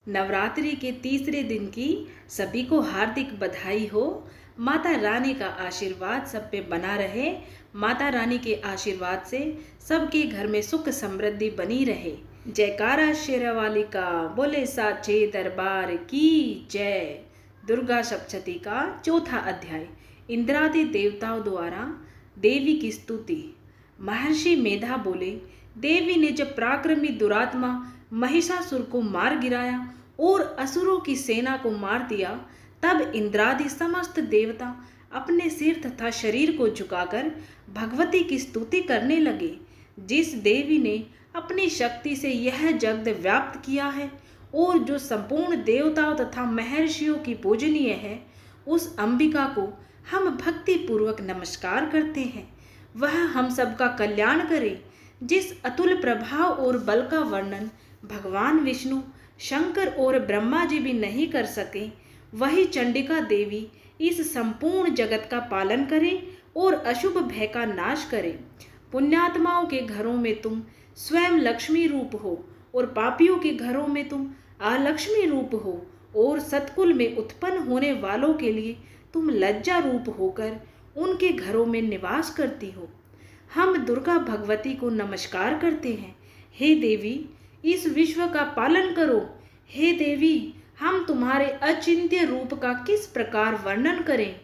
नवरात्रि के तीसरे दिन की सभी को हार्दिक बधाई हो। माता रानी का आशीर्वाद सब पे बना रहे। माता रानी के आशीर्वाद से सबके घर में सुख समृद्धि बनी रहे। जयकारा शेरावाली का, बोले साचे दरबार की जय। दुर्गा सप्तशती का चौथा अध्याय। इंद्रादि देवताओं द्वारा देवी की स्तुति। महर्षि मेधा बोले, देवी ने जब पराक्रमी दुरात्मा महिषासुर को मार गिराया और असुरों की सेना को मार दिया, तब इंद्रादि समस्त देवता अपने सिर तथा शरीर को झुकाकर भगवती की स्तुति करने लगे। जिस देवी ने अपनी शक्ति से यह जगत व्याप्त किया है और जो संपूर्ण देवताओं तथा महर्षियों की पूजनीय है, उस अंबिका को हम भक्ति पूर्वक नमस्कार करते हैं। वह हम सबका कल्याण करे। जिस अतुल प्रभाव और बल का वर्णन भगवान विष्णु, शंकर और ब्रह्मा जी भी नहीं कर सके, वही चंडिका देवी इस संपूर्ण जगत का पालन करे और अशुभ भय का नाश करे। पुण्यात्माओं के घरों में तुम स्वयं लक्ष्मी रूप हो और पापियों के घरों में तुम अलक्ष्मी रूप हो, और सतकुल में उत्पन्न होने वालों के लिए तुम लज्जा रूप होकर उनके घरों में निवास करती हो। हम दुर्गा भगवती को नमस्कार करते हैं। हे देवी, इस विश्व का पालन करो। हे देवी, हम तुम्हारे अचिंत्य रूप का किस प्रकार वर्णन करें।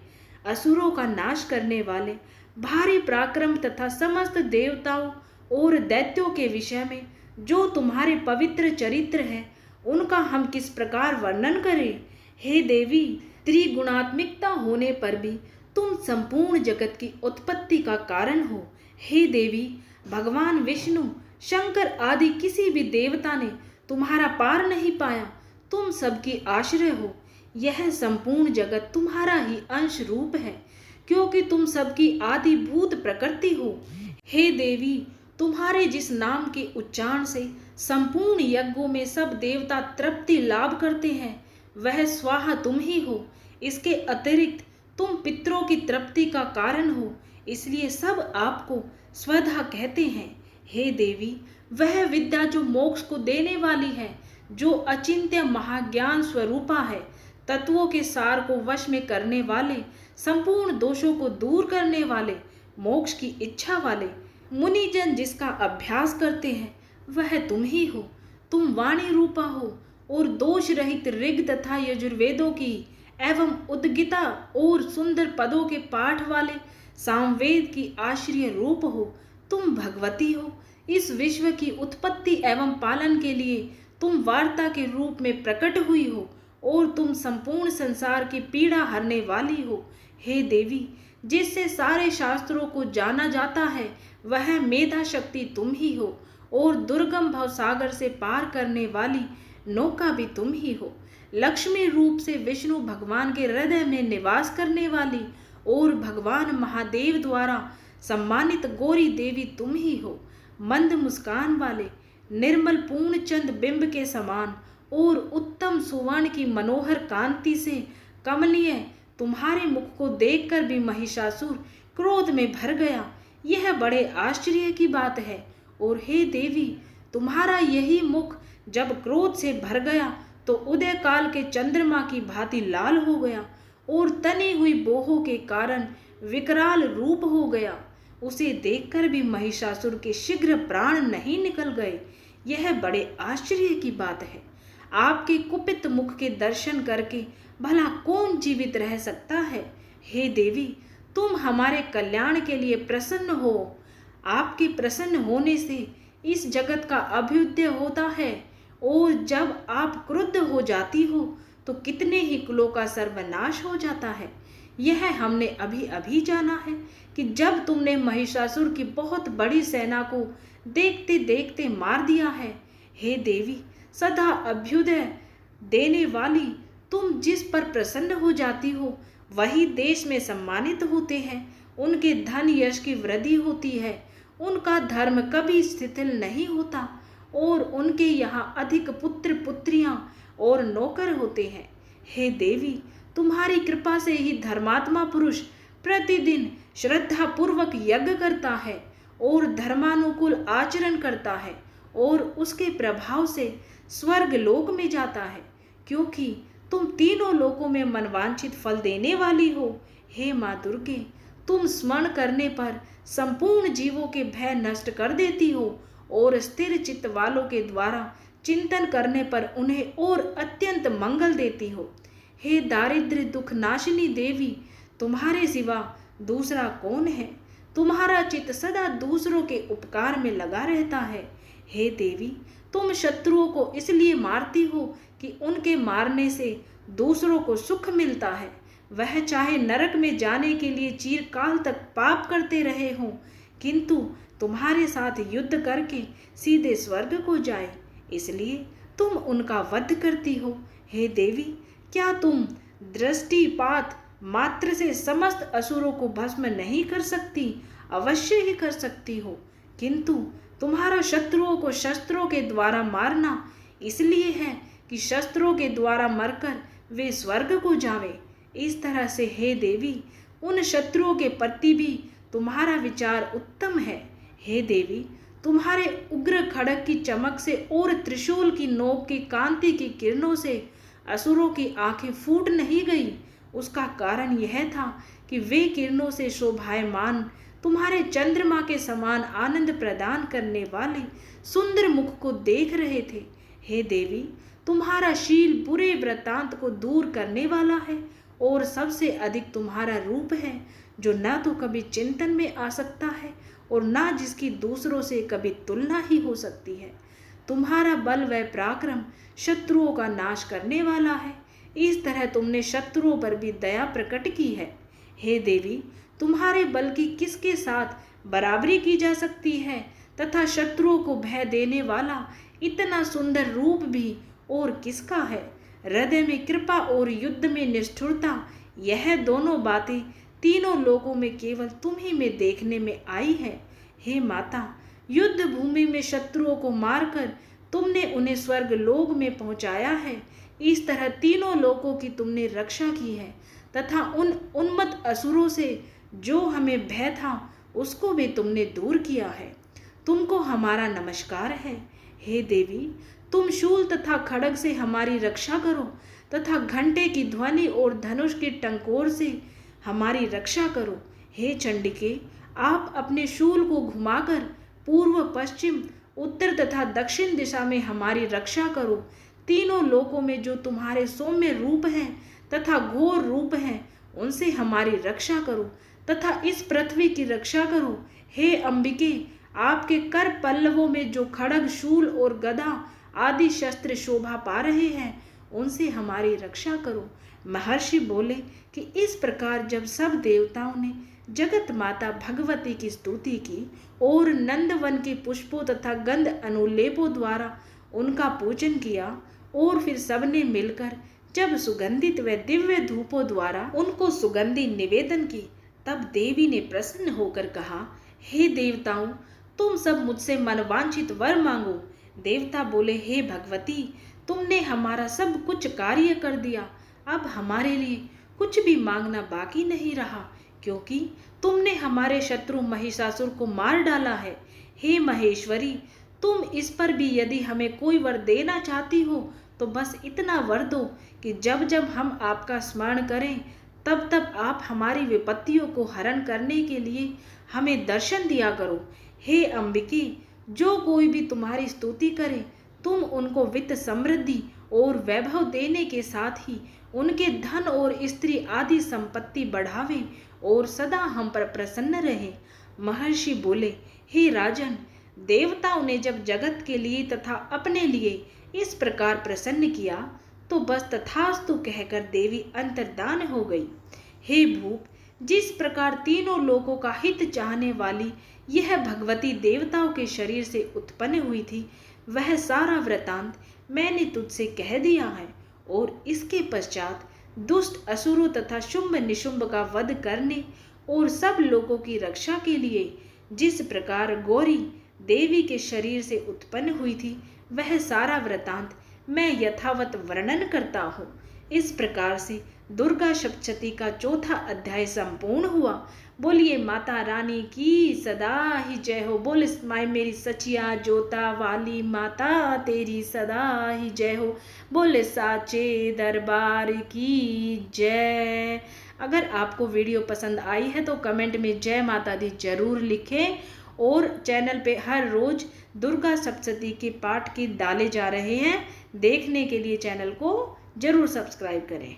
असुरों का नाश करने वाले भारी पराक्रम तथा समस्त देवताओं और दैत्यों के विषय में जो तुम्हारे पवित्र चरित्र है, उनका हम किस प्रकार वर्णन करें। हे देवी, त्रिगुणात्मिकता होने पर भी तुम संपूर्ण जगत की उत्पत्ति का कारण हो। हे देवी, भगवान विष्णु, शंकर आदि किसी भी देवता ने तुम्हारा पार नहीं पाया। तुम सबकी आश्रय हो। यह संपूर्ण जगत तुम्हारा ही अंश रूप है, क्योंकि तुम सबकी आदिभूत प्रकृति हो। हे देवी, तुम्हारे जिस नाम के उच्चारण से संपूर्ण यज्ञों में सब देवता तृप्ति लाभ करते हैं, वह स्वाहा तुम ही हो। इसके अतिरिक्त तुम पितरों की तृप्ति का कारण हो, इसलिए सब आपको स्वधा कहते हैं। हे देवी, वह विद्या जो मोक्ष को देने वाली है, जो अचिंत्य महाज्ञान स्वरूपा है, तत्वों के सार को वश में करने वाले, संपूर्ण दोषों को दूर करने वाले, मोक्ष की इच्छा वाले, मुनिजन जिसका अभ्यास करते हैं, वह तुम ही हो। तुम वाणी रूपा हो और दोष रहित ऋग तथा यजुर्वेदों की एवं उद्गिता और सुंदर पदों के पाठ वाले सामवेद की आश्रय रूप हो। तुम भगवती हो। इस विश्व की उत्पत्ति एवं पालन के लिए तुम वार्ता के रूप में प्रकट हुई हो और तुम संपूर्ण संसार की पीड़ा हरने वाली हो। हे देवी, जिससे सारे शास्त्रों को जाना जाता है, वह मेधा शक्ति तुम ही हो, और दुर्गम भवसागर से पार करने वाली नौका भी तुम ही हो। लक्ष्मी रूप से विष्णु भगवान के हृदय में निवास करने वाली और भगवान महादेव द्वारा सम्मानित गौरी देवी तुम ही हो। मंद मुस्कान वाले, निर्मल पूर्ण चंद बिंब के समान और उत्तम सुवर्ण की मनोहर कांति से कमलीय तुम्हारे मुख को देखकर भी महिषासुर क्रोध में भर गया। यह बड़े आश्चर्य की बात है। और हे देवी, तुम्हारा यही मुख जब क्रोध से भर गया तो उदय काल के चंद्रमा की भांति लाल हो गया और तनी हुई बोहों के कारण विकराल रूप हो गया। उसे देखकर भी महिषासुर के शीघ्र प्राण नहीं निकल गए। यह बड़े आश्चर्य की बात है। आपके कुपित मुख के दर्शन करके भला कौन जीवित रह सकता है। हे देवी, तुम हमारे कल्याण के लिए प्रसन्न हो। आपके प्रसन्न होने से इस जगत का अभ्युदय होता है, और जब आप क्रुद्ध हो जाती हो तो कितने ही कुलों का सर्वनाश हो जाता है। यह हमने अभी अभी जाना है कि जब तुमने महिषासुर की बहुत बड़ी सेना को देखते देखते मार दिया है। हे देवी, सदा अभ्युदय देने वाली, तुम जिस पर प्रसन्न हो जाती हो, वही देश में सम्मानित होते हैं। उनके धन यश की वृद्धि होती है। उनका धर्म कभी शिथिल नहीं होता और उनके यहाँ अधिक पुत्र पुत्रियां और नौकर होते हैं। हे देवी, तुम्हारी कृपा से ही धर्मात्मा पुरुष प्रतिदिन श्रद्धा पूर्वक यज्ञ करता है और धर्मानुकूल आचरण करता है और उसके प्रभाव से स्वर्ग लोक में जाता है। क्योंकि तुम तीनों लोकों में मनवांछित फल देने वाली हो। हे माँ दुर्गे, तुम स्मरण करने पर संपूर्ण जीवों के भय नष्ट कर देती हो और स्थिर चित्त वालों के द्वारा चिंतन करने पर उन्हें और अत्यंत मंगल देती हो। हे दारिद्र्य दुख नाशिनी देवी, तुम्हारे सिवा दूसरा कौन है? तुम्हारा चित्त सदा दूसरों के उपकार में लगा रहता है। हे देवी, तुम शत्रुओं को इसलिए मारती हो कि उनके मारने से दूसरों को सुख मिलता है। वह चाहे नरक में जाने के लिए चिरकाल तक पाप करते रहे हों, किंतु तुम्हारे साथ युद्ध करके सीधे स्वर्ग को जाए, इसलिए तुम उनका वध करती हो। हे देवी, क्या तुम दृष्टिपात मात्र से समस्त असुरों को भस्म नहीं कर सकती? अवश्य ही कर सकती हो, किंतु तुम्हारा शत्रुओं को शस्त्रों के द्वारा मारना इसलिए है कि शस्त्रों के द्वारा मरकर वे स्वर्ग को जावे। इस तरह से हे देवी, उन शत्रुओं के प्रति भी तुम्हारा विचार उत्तम है। हे देवी, तुम्हारे उग्र खड्ग की चमक से और त्रिशूल की नोक की कांति की किरणों से असुरों की आंखें फूट नहीं गई। उसका कारण यह था कि वे किरणों से शोभायमान तुम्हारे चंद्रमा के समान आनंद प्रदान करने वाले सुंदर मुख को देख रहे थे। हे देवी, तुम्हारा शील बुरे वृत्तांत को दूर करने वाला है और सबसे अधिक तुम्हारा रूप है, जो न तो कभी चिंतन में आ सकता है और न जिसकी दूसरों से कभी तुलना ही हो सकती है। तुम्हारा बल व पराक्रम शत्रुओं का नाश करने वाला है। इस तरह तुमने शत्रुओं पर भी दया प्रकट की है। हे देवी, तुम्हारे बल की किसके साथ बराबरी की जा सकती है, तथा शत्रुओं को भय देने वाला इतना सुंदर रूप भी और किसका है? हृदय में कृपा और युद्ध में निष्ठुरता, यह दोनों बातें तीनों लोकों में केवल तुम ही में देखने में आई है। हे माता, युद्ध भूमि में शत्रुओं को मारकर तुमने उन्हें स्वर्ग लोक में पहुंचाया है। इस तरह तीनों लोकों की तुमने रक्षा की है, तथा उन उन्मत्त असुरों से जो हमें भय था उसको भी तुमने दूर किया है। तुमको हमारा नमस्कार है। हे देवी, तुम शूल तथा खड्ग से हमारी रक्षा करो, तथा घंटे की ध्वनि और धनुष के टंकोर से हमारी रक्षा करो। हे चंडिके, आप अपने शूल को घुमाकर पूर्व पश्चिम उत्तर तथा दक्षिण दिशा में हमारी रक्षा करो। तीनों लोकों में जो तुम्हारे सौम्य रूप हैं तथा घोर रूप हैं, उनसे हमारी रक्षा करो तथा इस पृथ्वी की रक्षा करो। हे अंबिके, आपके कर पल्लवों में जो खड्ग शूल और गदा आदि शस्त्र शोभा पा रहे हैं, उनसे हमारी रक्षा करो। महर्षि बोले कि इस प्रकार जब सब देवताओं ने जगत माता भगवती की स्तुति की और नंदवन के पुष्पों तथा गंध अनुलेपों द्वारा उनका पूजन किया, और फिर सबने मिलकर जब सुगंधित व दिव्य धूपों द्वारा उनको सुगंधि निवेदन की, तब देवी ने प्रसन्न होकर कहा, हे देवताओं, तुम सब मुझसे मनवांछित वर मांगो। देवता बोले, हे भगवती, तुमने हमारा सब कुछ कार्य कर दिया। अब हमारे लिए कुछ भी मांगना बाकी नहीं रहा, क्योंकि तुमने हमारे शत्रु महिषासुर को मार डाला है। हे महेश्वरी, तुम इस पर भी यदि हमें कोई वर देना चाहती हो तो बस इतना वर दो कि जब जब हम आपका स्मरण करें तब तब आप हमारी विपत्तियों को हरण करने के लिए हमें दर्शन दिया करो। हे अंबिके, जो कोई भी तुम्हारी स्तुति करे, तुम उनको वित्त समृद्धि और वैभव देने के साथ ही उनके धन और स्त्री आदि संपत्ति बढ़ावे और सदा हम पर प्रसन्न रहे। महर्षि बोले, हे राजन, देवताओं ने जब जगत के लिए तथा अपने लिए इस प्रकार प्रसन्न किया तो बस तथास्तु कहकर देवी अंतर्धान हो गई। हे भूप, जिस प्रकार तीनों लोगों का हित चाहने वाली यह भगवती देवताओं के शरीर से उत्पन्न हुई थी, वह सारा वृतांत मैंने तुझसे कह दिया है, और इसके पश्चात दुष्ट असुरों तथा शुंभ निशुंभ का वध करने और सब लोगों की रक्षा के लिए जिस प्रकार गौरी देवी के शरीर से उत्पन्न हुई थी, वह सारा वृतांत मैं यथावत वर्णन करता हूँ। इस प्रकार से दुर्गा सप्तशती का चौथा अध्याय संपूर्ण हुआ। बोलिए माता रानी की सदा ही जय हो। बोल माई मेरी सचिया जोता वाली माता तेरी सदा ही जय हो। बोले साचे दरबार की जय। अगर आपको वीडियो पसंद आई है तो कमेंट में जय माता दी जरूर लिखें। और चैनल पे हर रोज दुर्गा सप्तशती के पाठ के डाले जा रहे हैं, देखने के लिए चैनल को जरूर सब्सक्राइब करें।